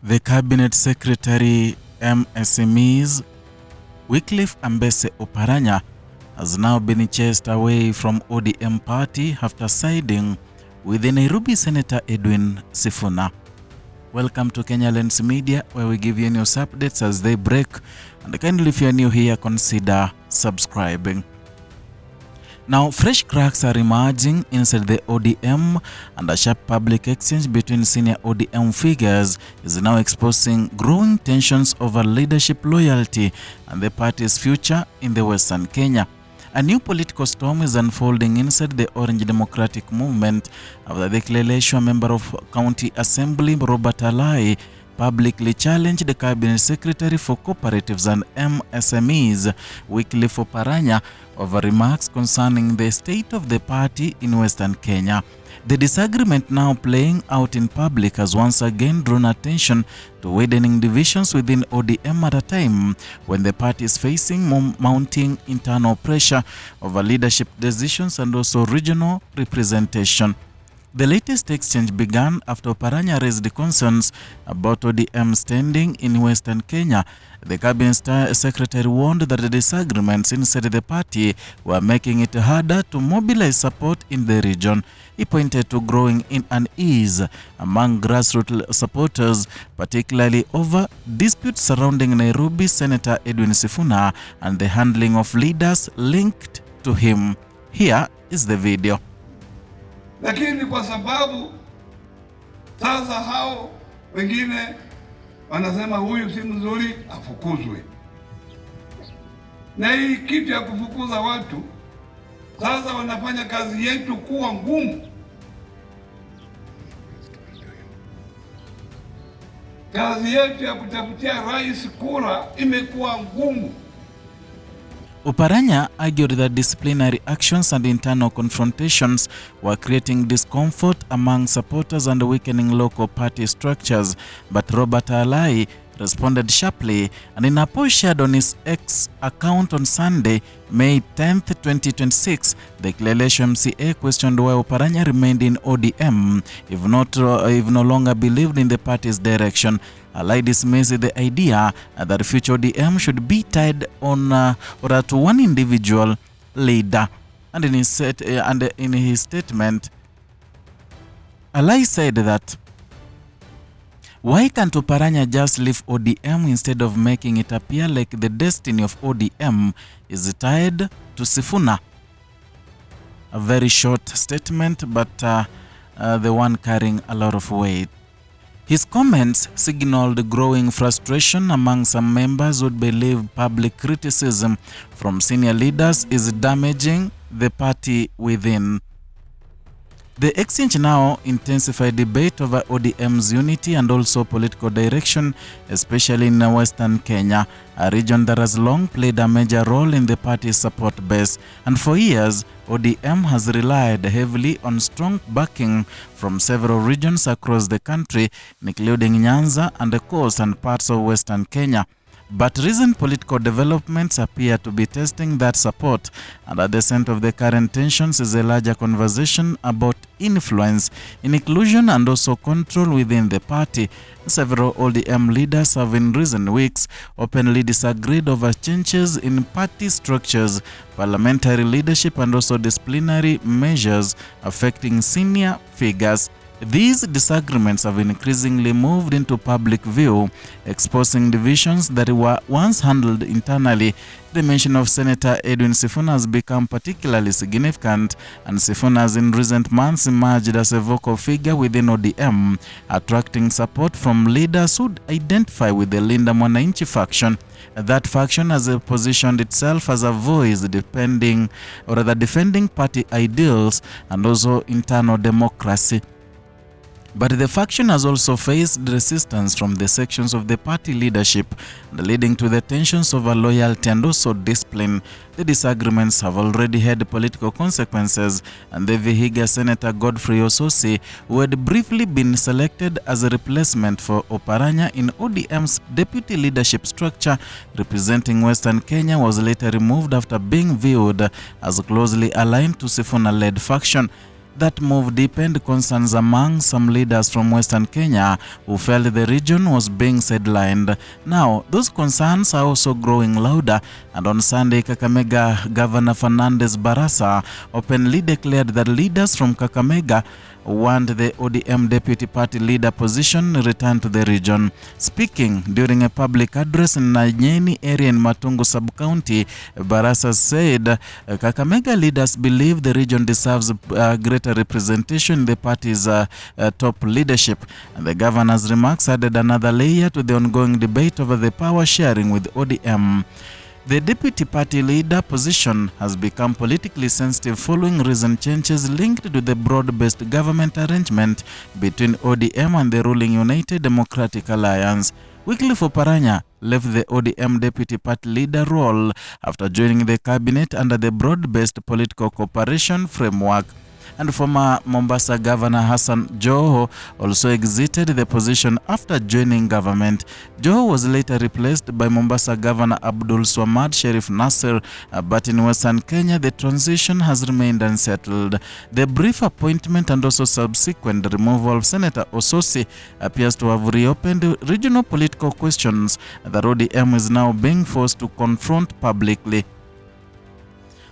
The Cabinet Secretary MSMEs, Wycliffe Ambesse Oparanya, has now been chased away from ODM party after siding with the Nairobi Senator Edwin Sifuna. Welcome to Kenya Lens Media, where we give you news updates as they break, and kindly if you are new here, consider subscribing. Now, fresh cracks are emerging inside the ODM, and a sharp public exchange between senior ODM figures is now exposing growing tensions over leadership loyalty and the party's future in the Western Kenya. A new political storm is unfolding inside the Orange Democratic Movement after the Escalation member of County Assembly, Robert Alai, publicly challenged the Cabinet Secretary for Cooperatives and MSMEs, Wycliffe Oparanya, over remarks concerning the state of the party in Western Kenya. The disagreement now playing out in public has once again drawn attention to widening divisions within ODM at a time when the party is facing mounting internal pressure over leadership decisions and also regional representation. The latest exchange began after Oparanya raised concerns about ODM standing in Western Kenya. The Cabinet Secretary warned that the disagreements inside the party were making it harder to mobilize support in the region. He pointed to growing unease among grassroots supporters, particularly over disputes surrounding Nairobi Senator Edwin Sifuna and the handling of leaders linked to him. Here is the video. Lakini kwa sababu sasa hao wengine wanasema huyu si mzuri afukuzwe, na hii kitu ya kufukuza watu sasa wanafanya kazi yetu kuwa ngumu. Kazi yetu ya kutafutia rais kura imekuwa ngumu. Oparanya argued that disciplinary actions and internal confrontations were creating discomfort among supporters and weakening local party structures, but Robert Alai responded sharply, and in a post shared on his X account on Sunday, May 10th, 2026, the Escalation MCA questioned why Oparanya remained in ODM if no longer believed in the party's direction. Alai dismissed the idea that future ODM should be tied on or to one individual leader. And in his statement, Alai said that, why can't Oparanya just leave ODM instead of making it appear like the destiny of ODM is tied to Sifuna? A very short statement, but the one carrying a lot of weight. His comments signaled growing frustration among some members who believe public criticism from senior leaders is damaging the party within. The exchange now intensified debate over ODM's unity and also political direction, especially in Western Kenya, a region that has long played a major role in the party's support base. And for years, ODM has relied heavily on strong backing from several regions across the country, including Nyanza and the coast and parts of Western Kenya. But recent political developments appear to be testing that support, and at the center of the current tensions is a larger conversation about influence, inclusion and also control within the party. Several ODM leaders have in recent weeks openly disagreed over changes in party structures, parliamentary leadership and also disciplinary measures affecting senior figures. These disagreements have increasingly moved into public view, exposing divisions that were once handled internally. The mention of Senator Edwin Sifuna has become particularly significant, and Sifuna has in recent months emerged as a vocal figure within ODM, attracting support from leaders who identify with the Linda Mwananchi faction. That faction has positioned itself as a voice defending party ideals and also internal democracy. But the faction has also faced resistance from the sections of the party leadership, leading to the tensions over loyalty and also discipline. The disagreements have already had political consequences, and the Vihiga Senator Godfrey Ososi, who had briefly been selected as a replacement for Oparanya in ODM's deputy leadership structure representing Western Kenya, was later removed after being viewed as closely aligned to Sifuna-led faction. That move deepened concerns among some leaders from Western Kenya who felt the region was being sidelined. Now, those concerns are also growing louder, and on Sunday, Kakamega Governor Fernandez Barasa openly declared that leaders from Kakamega want the ODM deputy party leader position returned to the region. Speaking during a public address in Nanyeni area in Matungu sub-county, Barasa said Kakamega leaders believe the region deserves greater representation in the party's top leadership. And the governor's remarks added another layer to the ongoing debate over the power sharing with ODM. The deputy party leader position has become politically sensitive following recent changes linked to the broad-based government arrangement between ODM and the ruling United Democratic Alliance. Wycliffe Oparanya left the ODM deputy party leader role after joining the cabinet under the broad-based political cooperation framework. And former Mombasa Governor Hassan Joho also exited the position after joining government. Joho was later replaced by Mombasa Governor Abdul Swamad Sharif Nasser, but in Western Kenya the transition has remained unsettled. The brief appointment and also subsequent removal of Senator Ososi appears to have reopened regional political questions that ODM is now being forced to confront publicly.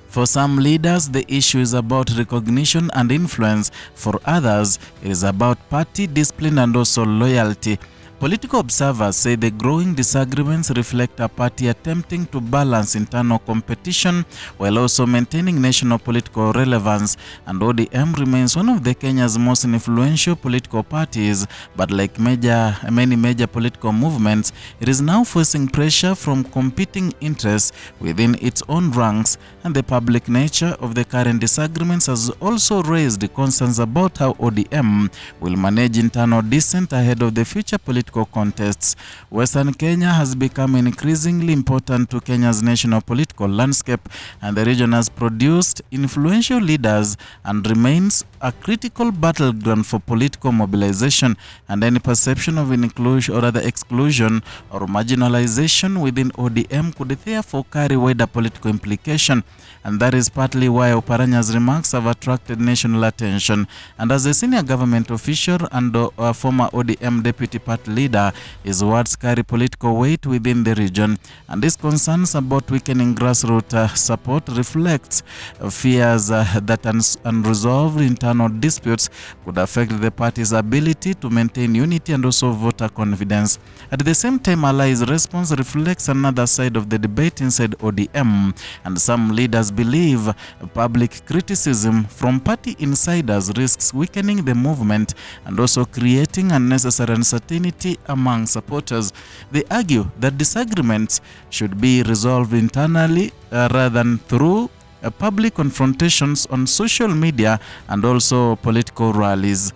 For some leaders, the issue is about recognition and influence. For others, it is about party discipline and also loyalty. Political observers say the growing disagreements reflect a party attempting to balance internal competition while also maintaining national political relevance, and ODM remains one of the Kenya's most influential political parties, but like many major political movements, it is now facing pressure from competing interests within its own ranks, and the public nature of the current disagreements has also raised concerns about how ODM will manage internal dissent ahead of the future political contests. Western Kenya has become increasingly important to Kenya's national political landscape, and the region has produced influential leaders and remains a critical battleground for political mobilization, and any perception of inclusion or rather exclusion or marginalization within ODM could therefore carry wider political implication, and that is partly why Oparanya's remarks have attracted national attention. And as a senior government official and a former ODM deputy party leader, his words carry political weight within the region, and these concerns about weakening grassroots support reflects fears that unresolved internal disputes could affect the party's ability to maintain unity and also voter confidence. At the same time, Alai's response reflects another side of the debate inside ODM, and some leaders believe public criticism from party insiders risks weakening the movement and also creating unnecessary uncertainty among supporters. They argue that disagreements should be resolved internally rather than through public confrontations on social media and also political rallies.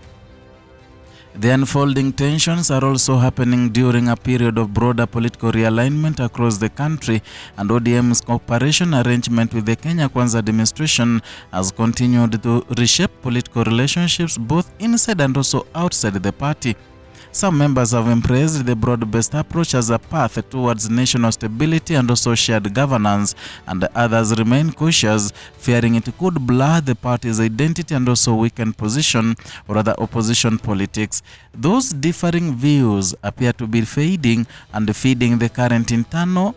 The unfolding tensions are also happening during a period of broader political realignment across the country, and ODM's cooperation arrangement with the Kenya Kwanza administration has continued to reshape political relationships both inside and also outside the party. Some members have embraced the broad-based approach as a path towards national stability and also shared governance, and others remain cautious, fearing it could blur the party's identity and also weaken position or other opposition politics. Those differing views appear to be fading and feeding the current internal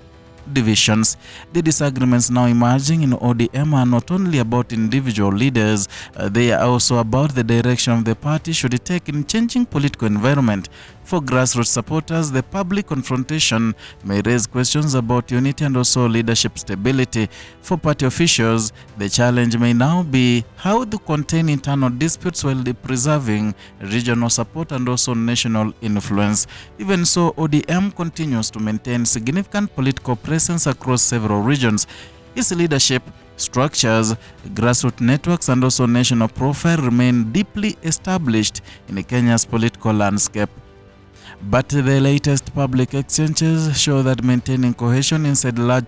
divisions. The disagreements now emerging in ODM are not only about individual leaders, they are also about the direction of the party should it take in changing political environment. For grassroots supporters, the public confrontation may raise questions about unity and also leadership stability. For party officials, the challenge may now be how to contain internal disputes while preserving regional support and also national influence. Even so, ODM continues to maintain significant political presence across several regions. Its leadership structures, grassroots networks and also national profile remain deeply established in Kenya's political landscape. But the latest public exchanges show that maintaining cohesion inside a large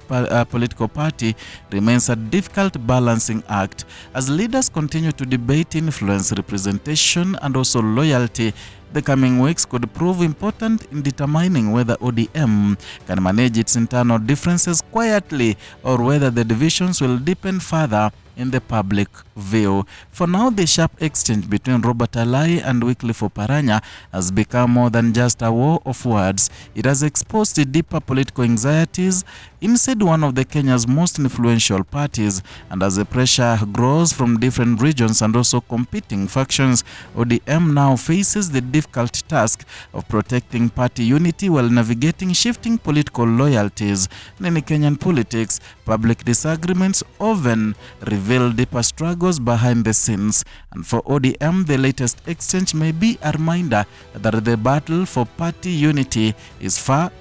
political party remains a difficult balancing act. As leaders continue to debate influence, representation and also loyalty, the coming weeks could prove important in determining whether ODM can manage its internal differences quietly or whether the divisions will deepen further in the public view. For now, the sharp exchange between Robert Alai and Wycliffe Oparanya has become more than just a war of words. It has exposed the deeper political anxieties inside one of the Kenya's most influential parties, and as the pressure grows from different regions and also competing factions, ODM now faces the difficult task of protecting party unity while navigating shifting political loyalties. And in Kenyan politics, public disagreements often reveal deeper struggles behind the scenes, and for ODM, the latest exchange may be a reminder that the battle for party unity is far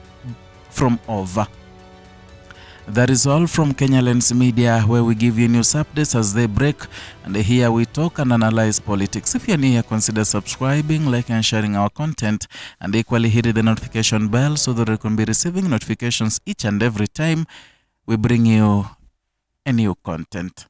from over. That is all from Kenya Lens Media, where we give you news updates as they break, and here we talk and analyze politics. If you're new here, consider subscribing, liking and sharing our content, and equally hit the notification bell so that you can be receiving notifications each and every time we bring you a new content.